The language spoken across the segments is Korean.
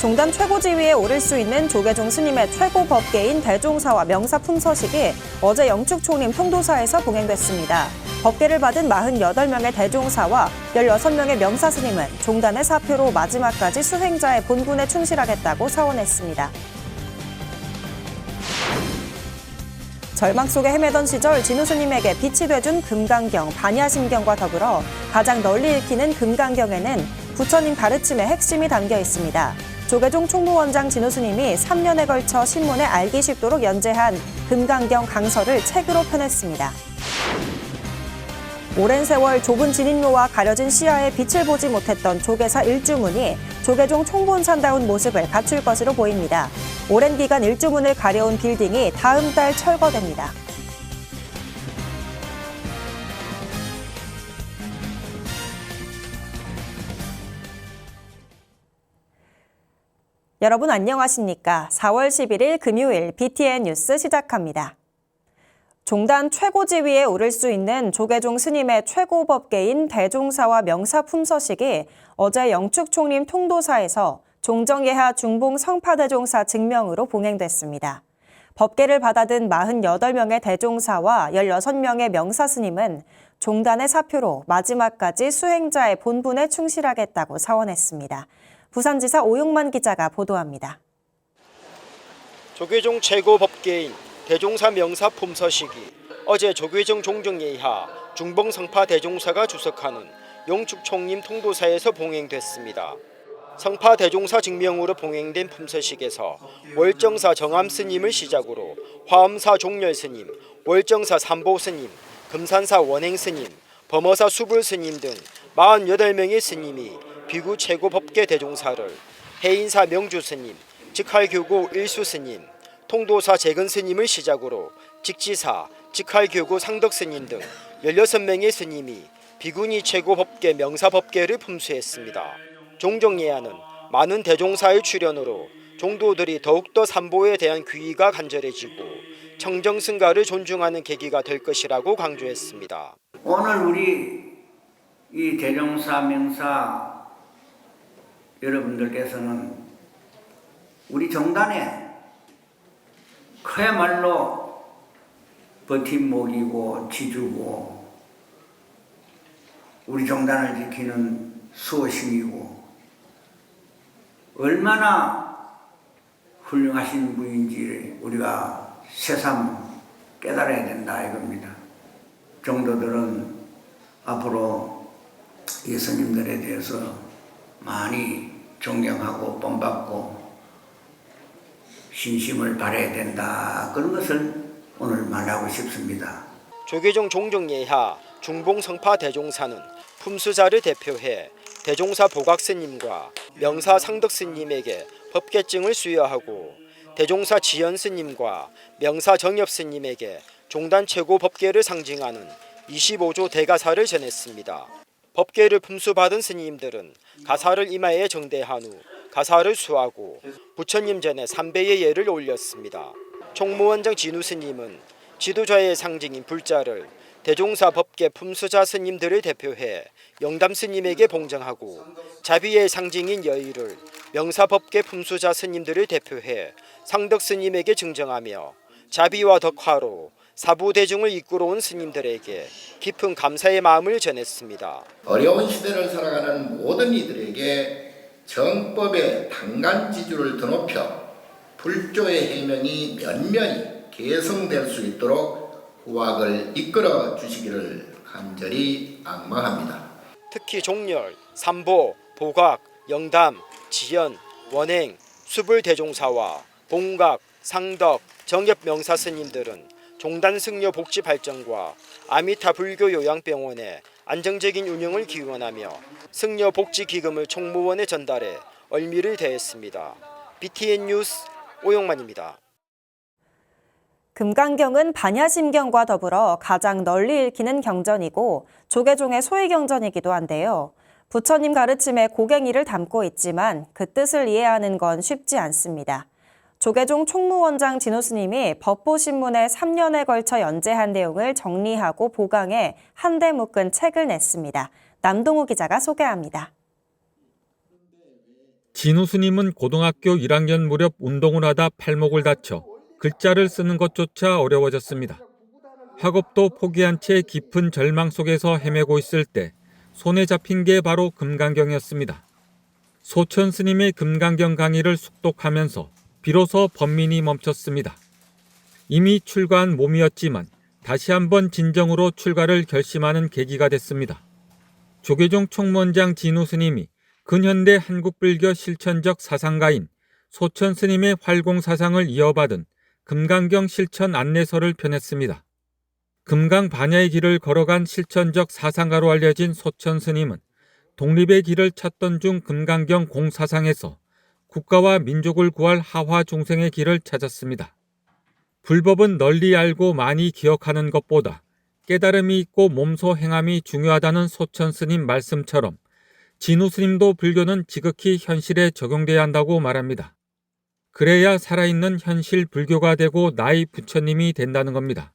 종단 최고지위에 오를 수 있는 조계종 스님의 최고 법계인 대종사와 명사 품서식이 어제 영축총림 통도사에서 봉행됐습니다. 법계를 받은 48명의 대종사와 16명의 명사 스님은 종단의 사표로 마지막까지 수행자의 본분에 충실하겠다고 서원했습니다. 절망 속에 헤매던 시절 진우 스님에게 빛이 돼준 금강경, 반야심경과 더불어 가장 널리 읽히는 금강경에는 부처님 가르침의 핵심이 담겨 있습니다. 조계종 총무원장 진우 스님이 3년에 걸쳐 신문에 알기 쉽도록 연재한 금강경 강서를 책으로 펴냈습니다. 오랜 세월 좁은 진입로와 가려진 시야에 빛을 보지 못했던 조계사 일주문이 조계종 총본산다운 모습을 갖출 것으로 보입니다. 오랜 기간 일주문을 가려온 빌딩이 다음 달 철거됩니다. 여러분 안녕하십니까? 4월 11일 금요일 BTN 뉴스 시작합니다. 종단 최고지위에 오를 수 있는 조계종 스님의 최고 법계인 대종사와 명사 품서식이 어제 영축총림 통도사에서 종정예하 중봉 성파대종사 증명으로 봉행됐습니다. 법계를 받아든 48명의 대종사와 16명의 명사 스님은 종단의 사표로 마지막까지 수행자의 본분에 충실하겠다고 서원했습니다. 부산지사 오용만 기자가 보도합니다. 조계종 최고 법계인 대종사 명사 품서식이 어제 조계종 종정예하 중봉 성파 대종사가 주석하는 영축총림 통도사에서 봉행됐습니다. 성파 대종사 증명으로 봉행된 품서식에서 월정사 정암 스님을 시작으로 화엄사 종렬 스님, 월정사 삼보 스님, 금산사 원행 스님, 범어사 수불 스님 등 48명의 스님이 비구 최고 법계 대종사를 해인사 명주 스님, 직할교구 일수 스님, 통도사 재근 스님을 시작으로 직지사, 직할교구 상덕 스님 등 16명의 스님이 비구니 최고 법계 명사 법계를 품수했습니다. 종정예하는 많은 대종사의 출연으로 종도들이 더욱더 삼보에 대한 귀의가 간절해지고 청정승가를 존중하는 계기가 될 것이라고 강조했습니다. 오늘 우리 이 대종사 명사 여러분들께서는 우리 종단에 그야말로 버팀목이고 지주고 우리 종단을 지키는 수호신이고 얼마나 훌륭하신 분인지 우리가 새삼 깨달아야 된다 이겁니다. 종도들은 앞으로 예수님들에 대해서 많이 존경하고 본받고 신심을 발해야 된다. 그런 것을 오늘 말하고 싶습니다. 조계종 종정예하 중봉 성파 대종사는 품수자를 대표해 대종사 보각스님과 명사 상덕스님에게 법계증을 수여하고 대종사 지연스님과 명사 정엽스님에게 종단 최고 법계를 상징하는 25조 대가사를 전했습니다. 법계를 품수받은 스님들은 가사를 이마에 정대한 후 가사를 수하고 부처님 전에 3배의 예를 올렸습니다. 총무원장 진우 스님은 지도자의 상징인 불자를 대종사 법계 품수자 스님들을 대표해 영담 스님에게 봉정하고 자비의 상징인 여의를 명사 법계 품수자 스님들을 대표해 상덕 스님에게 증정하며 자비와 덕화로 사부대중을 이끌어온 스님들에게 깊은 감사의 마음을 전했습니다. 어려운 시대를 살아가는 모든 이들에게 정법의 단간지주를 드높여 불조의 해명이 면면히 개성될 수 있도록 후학을 이끌어 주시기를 간절히 악망합니다. 특히 종렬, 삼보, 보각, 영담, 지연, 원행, 수불 대종사와 봉각, 상덕, 정엽 명사 스님들은 종단 승려 복지 발전과 아미타 불교 요양병원의 안정적인 운영을 기원하며 승려 복지 기금을 총무원에 전달해 얼미를 대했습니다. BTN 뉴스 오용만입니다. 금강경은 반야심경과 더불어 가장 널리 읽히는 경전이고 조계종의 소위 경전이기도 한데요. 부처님 가르침에 고갱이를 담고 있지만 그 뜻을 이해하는 건 쉽지 않습니다. 조계종 총무원장 진우 스님이 법보신문에 3년에 걸쳐 연재한 내용을 정리하고 보강해 한데 묶은 책을 냈습니다. 남동우 기자가 소개합니다. 진우 스님은 고등학교 1학년 무렵 운동을 하다 팔목을 다쳐 글자를 쓰는 것조차 어려워졌습니다. 학업도 포기한 채 깊은 절망 속에서 헤매고 있을 때 손에 잡힌 게 바로 금강경이었습니다. 소천 스님의 금강경 강의를 숙독하면서 비로소 번민이 멈췄습니다. 이미 출가한 몸이었지만 다시 한번 진정으로 출가를 결심하는 계기가 됐습니다. 조계종 총무원장 진우 스님이 근현대 한국불교 실천적 사상가인 소천 스님의 활공 사상을 이어받은 금강경 실천 안내서를 펴냈습니다. 금강 반야의 길을 걸어간 실천적 사상가로 알려진 소천 스님은 독립의 길을 찾던 중 금강경 공사상에서 국가와 민족을 구할 하화 중생의 길을 찾았습니다. 불법은 널리 알고 많이 기억하는 것보다 깨달음이 있고 몸소 행함이 중요하다는 소천 스님 말씀처럼 진우 스님도 불교는 지극히 현실에 적용돼야 한다고 말합니다. 그래야 살아있는 현실 불교가 되고 나의 부처님이 된다는 겁니다.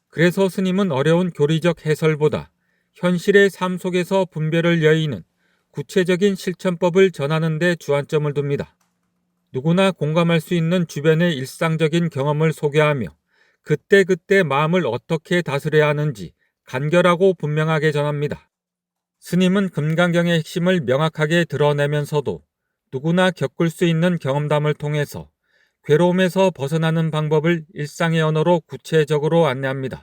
그래서 스님은 어려운 교리적 해설보다 현실의 삶 속에서 분별을 여의는 구체적인 실천법을 전하는 데 주안점을 둡니다. 누구나 공감할 수 있는 주변의 일상적인 경험을 소개하며 그때그때 마음을 어떻게 다스려야 하는지 간결하고 분명하게 전합니다. 스님은 금강경의 핵심을 명확하게 드러내면서도 누구나 겪을 수 있는 경험담을 통해서 괴로움에서 벗어나는 방법을 일상의 언어로 구체적으로 안내합니다.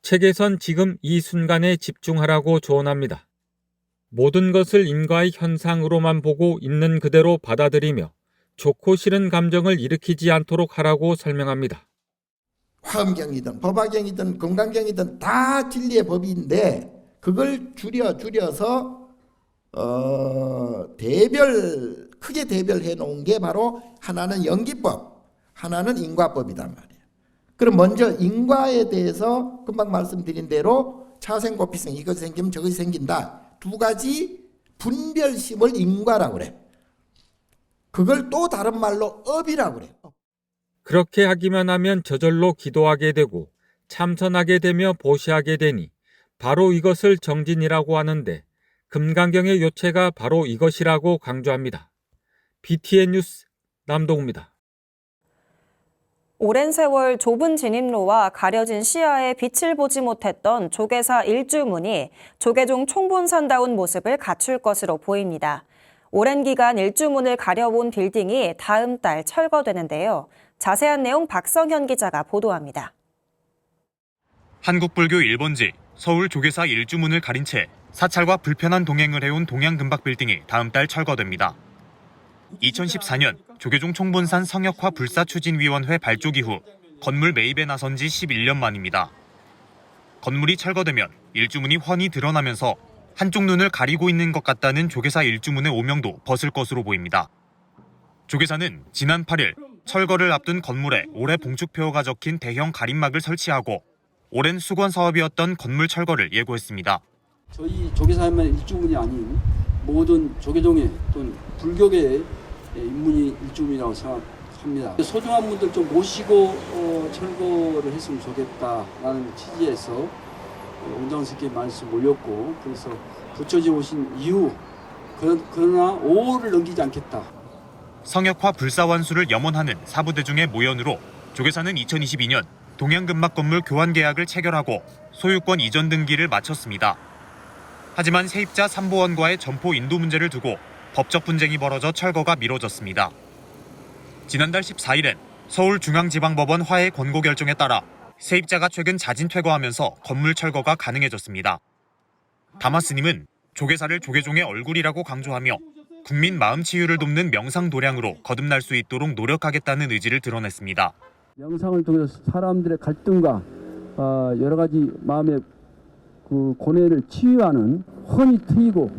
책에선 지금 이 순간에 집중하라고 조언합니다. 모든 것을 인과의 현상으로만 보고 있는 그대로 받아들이며 좋고 싫은 감정을 일으키지 않도록 하라고 설명합니다. 화엄경이든 법화경이든 금강경이든 다 진리의 법인데 그걸 줄여서 크게 대별해 놓은 게 바로 하나는 연기법, 하나는 인과법이란 말이에요. 그럼 먼저 인과에 대해서 금방 말씀드린 대로 차생고피성, 이것이 생기면 저것이 생긴다. 두 가지 분별심을 인과라고 그래. 그걸 또 다른 말로 업이라고 그래요. 그렇게 하기만 하면 저절로 기도하게 되고 참선하게 되며 보시하게 되니 바로 이것을 정진이라고 하는데 금강경의 요체가 바로 이것이라고 강조합니다. BTN 뉴스 남동우입니다. 오랜 세월 좁은 진입로와 가려진 시야에 빛을 보지 못했던 조계사 일주문이 조계종 총본산다운 모습을 갖출 것으로 보입니다. 오랜 기간 일주문을 가려온 빌딩이 다음 달 철거되는데요. 자세한 내용 박성현 기자가 보도합니다. 한국불교 1번지 서울 조계사 일주문을 가린 채 사찰과 불편한 동행을 해온 동양금박빌딩이 다음 달 철거됩니다. 2014년 조계종 총본산 성역화 불사추진위원회 발족 이후 건물 매입에 나선 지 11년 만입니다. 건물이 철거되면 일주문이 훤히 드러나면서 한쪽 눈을 가리고 있는 것 같다는 조계사 일주문의 오명도 벗을 것으로 보입니다. 조계사는 지난 8일 철거를 앞둔 건물에 올해 봉축표가 적힌 대형 가림막을 설치하고 오랜 수건 사업이었던 건물 철거를 예고했습니다. 저희 조계사만 일주문이 아닌 모든 조계종의 또는 불교계의 인문이 일주문이라고 생각합니다. 소중한 분들 좀 모시고 철거를 했으면 좋겠다라는 취지에서 온장스럽게 말씀 올렸고, 그래서 부처님 오신 이후 그러나 5월을 넘기지 않겠다. 성역화 불사완수를 염원하는 사부대중의 모연으로 조계사는 2022년 동양금막 건물 교환 계약을 체결하고 소유권 이전 등기를 마쳤습니다. 하지만 세입자 삼보원과의 점포 인도 문제를 두고 법적 분쟁이 벌어져 철거가 미뤄졌습니다. 지난달 14일엔 서울중앙지방법원 화해 권고 결정에 따라 세입자가 최근 자진 퇴거하면서 건물 철거가 가능해졌습니다. 다마 스님은 조계사를 조계종의 얼굴이라고 강조하며 국민 마음 치유를 돕는 명상도량으로 거듭날 수 있도록 노력하겠다는 의지를 드러냈습니다. 명상을 통해서 사람들의 갈등과 여러 가지 마음의 그 고뇌를 치유하는 훤히 트이고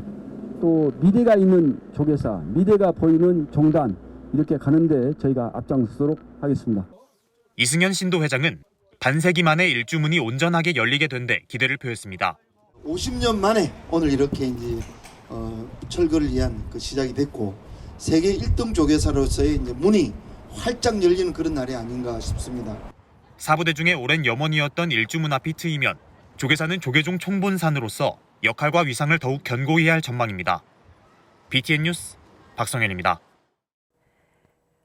또 미래가 있는 조계사, 미래가 보이는 종단, 이렇게 가는데 저희가 앞장서도록 하겠습니다. 이승현 신도 회장은 반세기 만에 일주문이 온전하게 열리게 된 데 기대를 표했습니다. 50년 만에 오늘 이렇게 이제 철거를 위한 그 시작이 됐고 세계 1등 조계사로서의 이제 문이 활짝 열리는 그런 날이 아닌가 싶습니다. 사부대중의 오랜 염원이었던 일주문 앞이 트이면 조계사는 조계종 총본산으로서 역할과 위상을 더욱 견고히 할 전망입니다. BTN 뉴스 박성현입니다.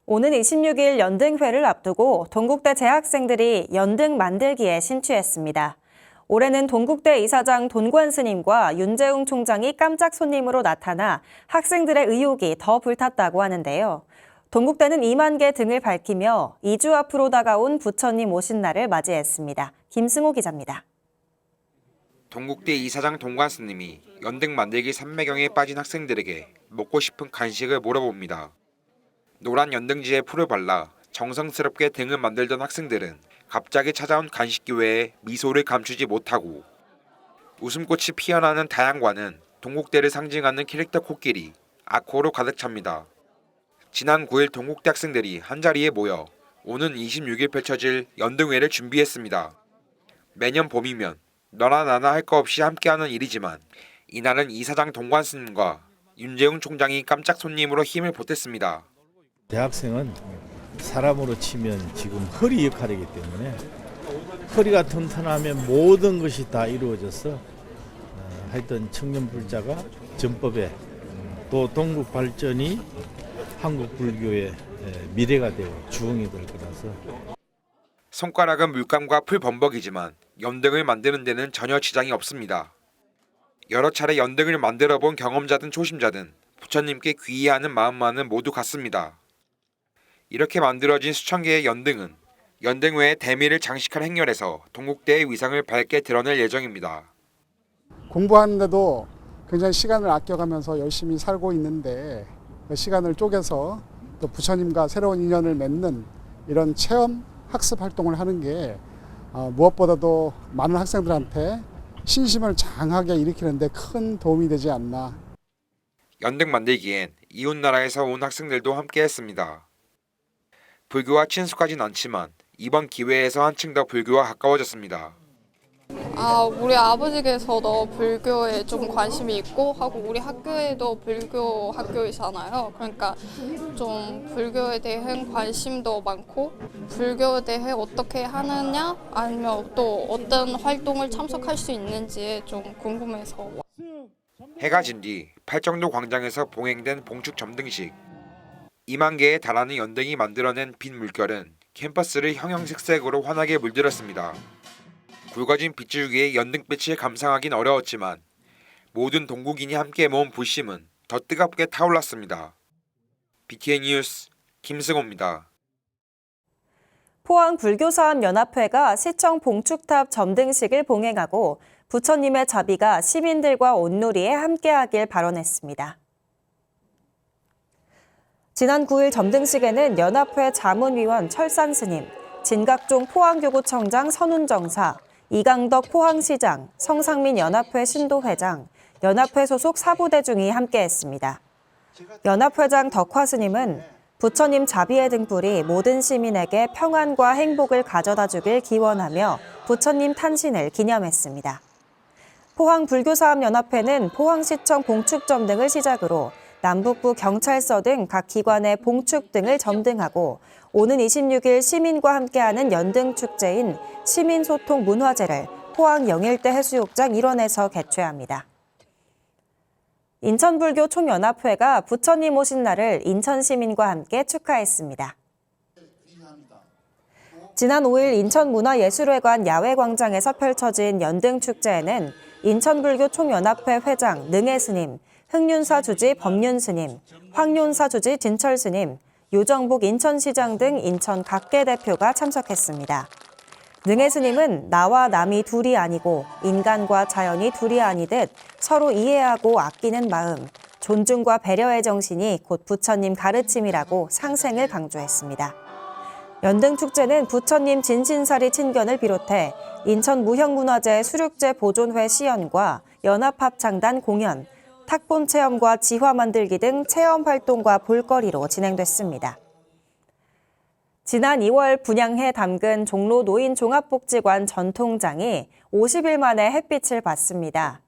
오는 26일 연등회를 앞두고 동국대 재학생들이 연등 만들기에 신취했습니다. 올해는 동국대 이사장 돈관 스님과 윤재웅 총장이 깜짝 손님으로 나타나 학생들의 의욕이 더 불탔다고 하는데요. 동국대는 2만 개 등을 밝히며 2주 앞으로 다가온 부처님 오신 날을 맞이했습니다. 김승호 기자입니다. 동국대 이사장 돈관 스님이 연등 만들기 산매경에 빠진 학생들에게 먹고 싶은 간식을 물어봅니다. 노란 연등지에 풀을 발라 정성스럽게 등을 만들던 학생들은 갑자기 찾아온 간식 기회에 미소를 감추지 못하고 웃음꽃이 피어나는 다양과는 동국대를 상징하는 캐릭터 코끼리 아코로 가득 찹니다. 지난 9일 동국대 학생들이 한자리에 모여 오는 26일 펼쳐질 연등회를 준비했습니다. 매년 봄이면 너나 나나 할 거 없이 함께하는 일이지만 이날은 이사장 돈관 스님과 윤재웅 총장이 깜짝 손님으로 힘을 보탰습니다. 대학생은 사람으로 치면 지금 허리 역할이기 때문에 허리가 튼튼하면 모든 것이 다 이루어져서 하여튼 청년불자가 전법에 또 동국 발전이 한국 불교의 미래가 되고 주흥이 될 거라서. 손가락은 물감과 풀 범벅이지만 연등을 만드는 데는 전혀 지장이 없습니다. 여러 차례 연등을 만들어 본 경험자든 초심자든 부처님께 귀의하는 마음만은 모두 같습니다. 이렇게 만들어진 수천 개의 연등은 연등회의 대미를 장식할 행렬에서 동국대의 위상을 밝게 드러낼 예정입니다. 공부하는데도 굉장히 시간을 아껴가면서 열심히 살고 있는데 그 시간을 쪼개서 또 부처님과 새로운 인연을 맺는 이런 체험 학습 활동을 하는 게 무엇보다도 많은 학생들한테 신심을 장하게 일으키는데 큰 도움이 되지 않나. 연등 만들기엔 이웃나라에서 온 학생들도 함께했습니다. 불교와 친숙하진 않지만 이번 기회에서 한층 더 불교와 가까워졌습니다. 우리 아버지께서도 불교에 좀 관심이 있고 하고 우리 학교에도 불교 학교이잖아요. 그러니까 좀 불교에 대한 관심도 많고 불교에 대해 어떻게 하느냐 아니면 또 어떤 활동을 참석할 수 있는지 좀 궁금해서. 해가 진 뒤 팔정도 광장에서 봉행된 봉축 점등식. 2만 개에 달하는 연등이 만들어낸 빈 물결은 캠퍼스를 형형색색으로 환하게 물들었습니다. 굵어진 빗줄기에 연등빛을 감상하긴 어려웠지만 모든 동국인이 함께 모은 불심은 더 뜨겁게 타올랐습니다. BTN 뉴스 김승호입니다. 포항불교사업연합회가 시청 봉축탑 점등식을 봉행하고 부처님의 자비가 시민들과 온누리에 함께하길 발언했습니다. 지난 9일 점등식에는 연합회 자문위원 철산스님, 진각종 포항교구청장 선운정사, 이강덕 포항시장, 성상민 연합회 신도회장, 연합회 소속 사부대중이 함께했습니다. 연합회장 덕화스님은 부처님 자비의 등불이 모든 시민에게 평안과 행복을 가져다 주길 기원하며 부처님 탄신을 기념했습니다. 포항불교사업연합회는 포항시청 봉축점 등을 시작으로 남북부 경찰서 등 각 기관의 봉축 등을 점등하고 오는 26일 시민과 함께하는 연등축제인 시민소통 문화제를 포항 영일대 해수욕장 일원에서 개최합니다. 인천불교 총연합회가 부처님 오신 날을 인천 시민과 함께 축하했습니다. 지난 5일 인천문화예술회관 야외광장에서 펼쳐진 연등축제에는 인천불교 총연합회 회장 능혜 스님, 흥윤사 주지 법륜 스님, 황윤사 주지 진철 스님, 요정복 인천시장 등 인천 각계 대표가 참석했습니다. 능혜 스님은 나와 남이 둘이 아니고 인간과 자연이 둘이 아니듯 서로 이해하고 아끼는 마음, 존중과 배려의 정신이 곧 부처님 가르침이라고 상생을 강조했습니다. 연등축제는 부처님 진신사리 친견을 비롯해 인천무형문화재 수륙제 보존회 시연과 연합합창단 공연, 탁본 체험과 지화 만들기 등 체험 활동과 볼거리로 진행됐습니다. 지난 2월 분양해 담근 종로 노인종합복지관 전통장이 50일 만에 햇빛을 봤습니다.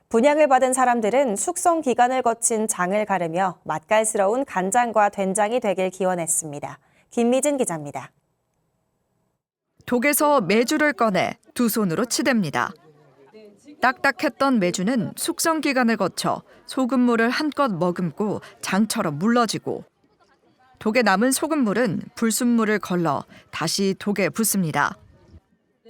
분양을 받은 사람들은 숙성 기간을 거친 장을 가르며 맛깔스러운 간장과 된장이 되길 기원했습니다. 김미진 기자입니다. 독에서 메주를 꺼내 두 손으로 치댑니다. 딱딱했던 메주는 숙성 기간을 거쳐 소금물을 한껏 머금고 장처럼 물러지고 독에 남은 소금물은 불순물을 걸러 다시 독에 붓습니다.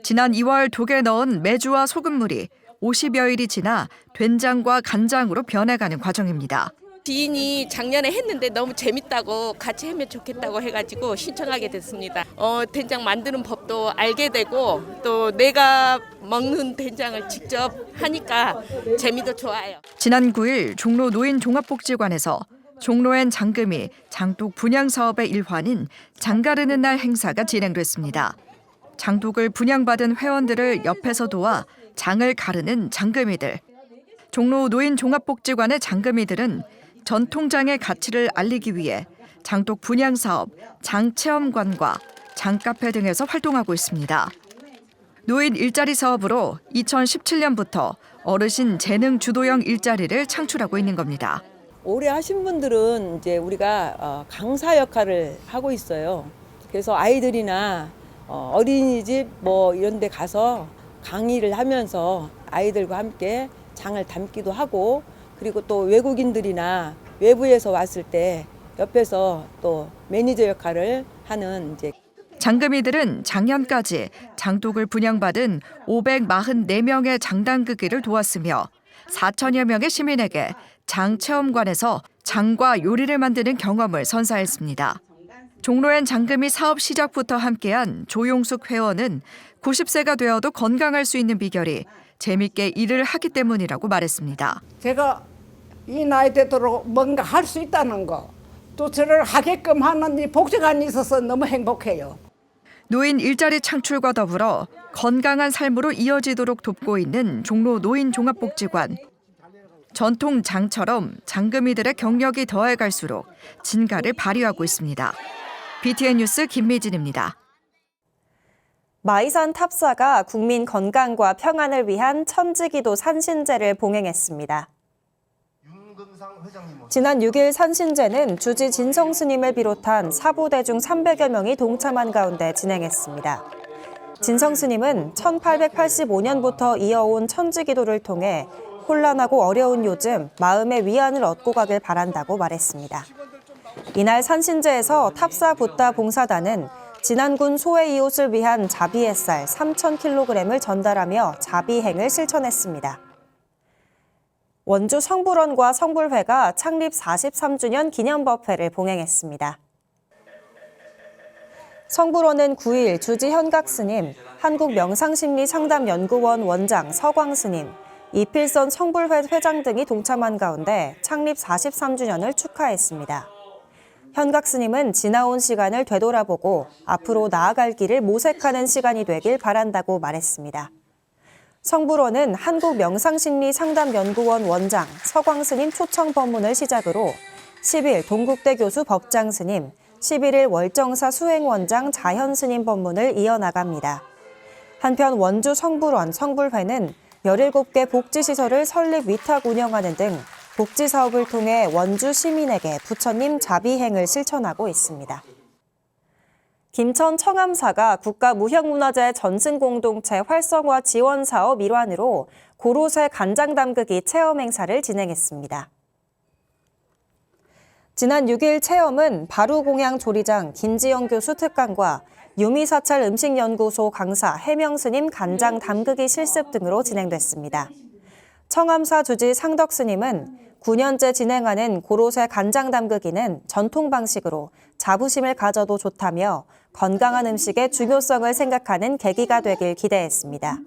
지난 2월 독에 넣은 메주와 소금물이 50여일이 지나 된장과 간장으로 변해가는 과정입니다. 지인이 작년에 했는데 너무 재밌다고 같이 하면 좋겠다고 해가지고 신청하게 됐습니다. 된장 만드는 법도 알게 되고 또 내가 먹는 된장을 직접 하니까 재미도 좋아요. 지난 9일 종로 노인종합복지관에서 종로엔 장금이 장독 분양 사업의 일환인 장가르는 날 행사가 진행됐습니다. 장독을 분양받은 회원들을 옆에서 도와 장을 가르는 장금이들. 종로 노인종합복지관의 장금이들은 전통장의 가치를 알리기 위해 장독 분양 사업, 장체험관과 장카페 등에서 활동하고 있습니다. 노인 일자리 사업으로 2017년부터 어르신 재능 주도형 일자리를 창출하고 있는 겁니다. 오래 하신 분들은 이제 우리가 강사 역할을 하고 있어요. 그래서 아이들이나 어린이집 뭐 이런 데 가서 강의를 하면서 아이들과 함께 장을 담기도 하고 그리고 또 외국인들이나 외부에서 왔을 때 옆에서 또 매니저 역할을 하는 이제 장금이들은 작년까지 장독을 분양받은 544명의 장담그기를 도왔으며 4천여 명의 시민에게 장체험관에서 장과 요리를 만드는 경험을 선사했습니다. 종로엔 장금이 사업 시작부터 함께한 조용숙 회원은 90세가 되어도 건강할 수 있는 비결이 재밌게 일을 하기 때문이라고 말했습니다. 제가 이 나이 되도록 뭔가 할 수 있다는 거, 또 저를 하게끔 하는 이 복지관이 있어서 너무 행복해요. 노인 일자리 창출과 더불어 건강한 삶으로 이어지도록 돕고 있는 종로 노인종합복지관. 전통 장처럼 장금이들의 경력이 더해갈수록 진가를 발휘하고 있습니다. BTN 뉴스 김미진입니다. 마이산 탑사가 국민 건강과 평안을 위한 천지기도 산신제를 봉행했습니다. 지난 6일 산신제는 주지 진성 스님을 비롯한 사부대중 300여 명이 동참한 가운데 진행했습니다. 진성 스님은 1885년부터 이어온 천지기도를 통해 혼란하고 어려운 요즘 마음의 위안을 얻고 가길 바란다고 말했습니다. 이날 산신제에서 탑사 붓다 봉사단은 진안군 소외 이웃을 위한 자비 햇살 3,000kg을 전달하며 자비행을 실천했습니다. 원주 성불원과 성불회가 창립 43주년 기념법회를 봉행했습니다. 성불원은 9일 주지 현각스님, 한국명상심리상담연구원 원장 서광스님, 이필선 성불회 회장 등이 동참한 가운데 창립 43주년을 축하했습니다. 현각스님은 지나온 시간을 되돌아보고 앞으로 나아갈 길을 모색하는 시간이 되길 바란다고 말했습니다. 성불원은 한국명상심리상담연구원 원장 서광스님 초청 법문을 시작으로 10일 동국대 교수 법장스님, 11일 월정사 수행원장 자현스님 법문을 이어나갑니다. 한편 원주 성불원 성불회는 17개 복지시설을 설립 위탁 운영하는 등 복지사업을 통해 원주 시민에게 부처님 자비행을 실천하고 있습니다. 김천 청암사가 국가무형문화재 전승공동체 활성화 지원 사업 일환으로 고로쇠 간장 담그기 체험 행사를 진행했습니다. 지난 6일 체험은 바루공양 조리장 김지영 교수 특강과 유미사찰 음식연구소 강사 해명스님 간장 담그기 실습 등으로 진행됐습니다. 청암사 주지 상덕스님은 9년째 진행하는 고로쇠 간장 담그기는 전통 방식으로 자부심을 가져도 좋다며 건강한 음식의 중요성을 생각하는 계기가 되길 기대했습니다.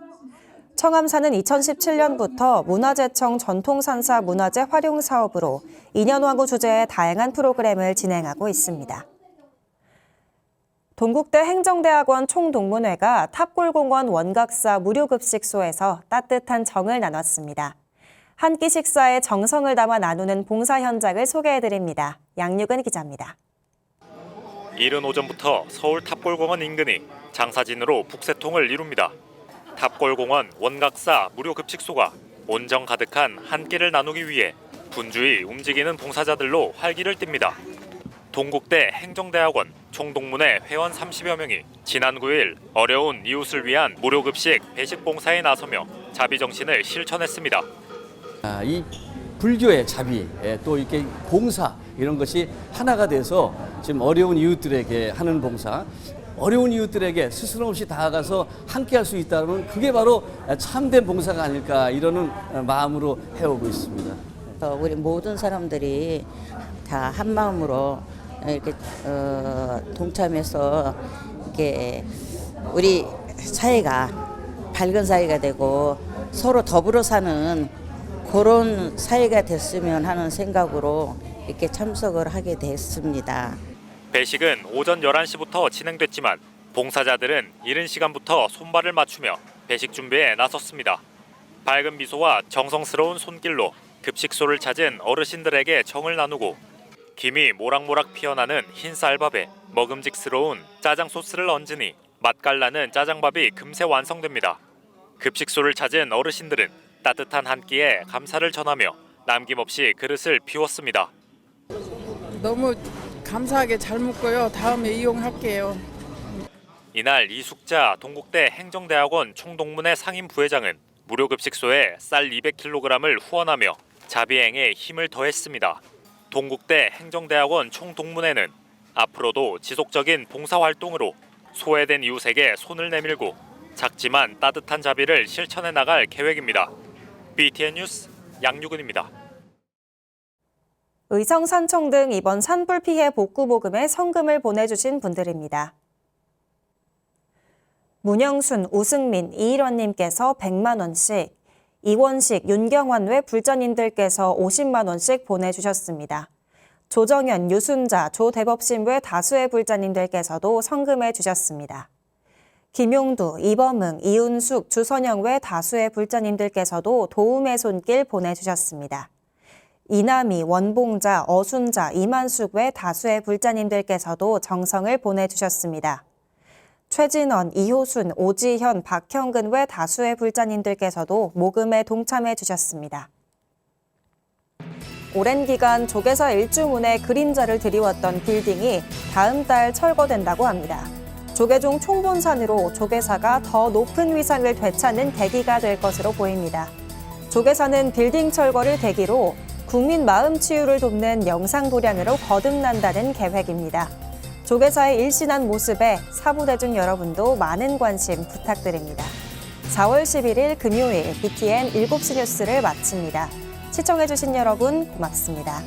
청암사는 2017년부터 문화재청 전통산사 문화재 활용 사업으로 2년왕후 주제의 다양한 프로그램을 진행하고 있습니다. 동국대 행정대학원 총동문회가 탑골공원 원각사 무료급식소에서 따뜻한 정을 나눴습니다. 한 끼 식사에 정성을 담아 나누는 봉사 현장을 소개해드립니다. 양육은 기자입니다. 이른 오전부터 서울 탑골공원 인근이 장사진으로 북새통을 이룹니다. 탑골공원 원각사 무료급식소가 온정 가득한 한 끼를 나누기 위해 분주히 움직이는 봉사자들로 활기를 띱니다. 동국대 행정대학원 총동문회 회원 30여 명이 지난 9일 어려운 이웃을 위한 무료급식 배식 봉사에 나서며 자비정신을 실천했습니다. 이 불교의 자비, 또 이렇게 봉사 이런 것이 하나가 돼서 지금 어려운 이웃들에게 하는 봉사, 어려운 이웃들에게 스스럼 없이 다가가서 함께할 수 있다는 그게 바로 참된 봉사가 아닐까 이러는 마음으로 해오고 있습니다. 우리 모든 사람들이 다 한 마음으로 이렇게 동참해서 이렇게 우리 사회가 밝은 사회가 되고 서로 더불어 사는 그런 사회가 됐으면 하는 생각으로 이렇게 참석을 하게 됐습니다. 배식은 오전 11시부터 진행됐지만 봉사자들은 이른 시간부터 손발을 맞추며 배식 준비에 나섰습니다. 밝은 미소와 정성스러운 손길로 급식소를 찾은 어르신들에게 정을 나누고 김이 모락모락 피어나는 흰 쌀밥에 먹음직스러운 짜장 소스를 얹으니 맛깔나는 짜장밥이 금세 완성됩니다. 급식소를 찾은 어르신들은 따뜻한 한 끼에 감사를 전하며 남김없이 그릇을 비웠습니다. 너무 감사하게 잘 먹고요. 다음에 이용할게요. 이날 이숙자 동국대 행정대학원 총동문회 상임부회장은 무료급식소에 쌀 200kg을 후원하며 자비행에 힘을 더했습니다. 동국대 행정대학원 총동문회는 앞으로도 지속적인 봉사활동으로 소외된 이웃에게 손을 내밀고 작지만 따뜻한 자비를 실천해 나갈 계획입니다. BTN 뉴스 양유근입니다. 의성산청 등 이번 산불 피해 복구 모금에 성금을 보내주신 분들입니다. 문영순, 우승민, 이일원님께서 100만 원씩, 이원식, 윤경환 외 불자님들께서 50만 원씩 보내주셨습니다. 조정현, 유순자, 조대법신 외 다수의 불자님들께서도 성금해 주셨습니다. 김용두, 이범응, 이운숙, 주선영 외 다수의 불자님들께서도 도움의 손길 보내주셨습니다. 이남희, 원봉자, 어순자, 이만숙 외 다수의 불자님들께서도 정성을 보내주셨습니다. 최진원, 이호순, 오지현, 박형근 외 다수의 불자님들께서도 모금에 동참해 주셨습니다. 오랜 기간 조계사 일주문에 그림자를 드리웠던 빌딩이 다음 달 철거된다고 합니다. 조계종 총본산으로 조계사가 더 높은 위상을 되찾는 계기가 될 것으로 보입니다. 조계사는 빌딩 철거를 계기로 국민 마음 치유를 돕는 영상 도량으로 거듭난다는 계획입니다. 조계사의 일신한 모습에 사부대중 여러분도 많은 관심 부탁드립니다. 4월 11일 금요일 BTN 7시 뉴스를 마칩니다. 시청해주신 여러분 고맙습니다.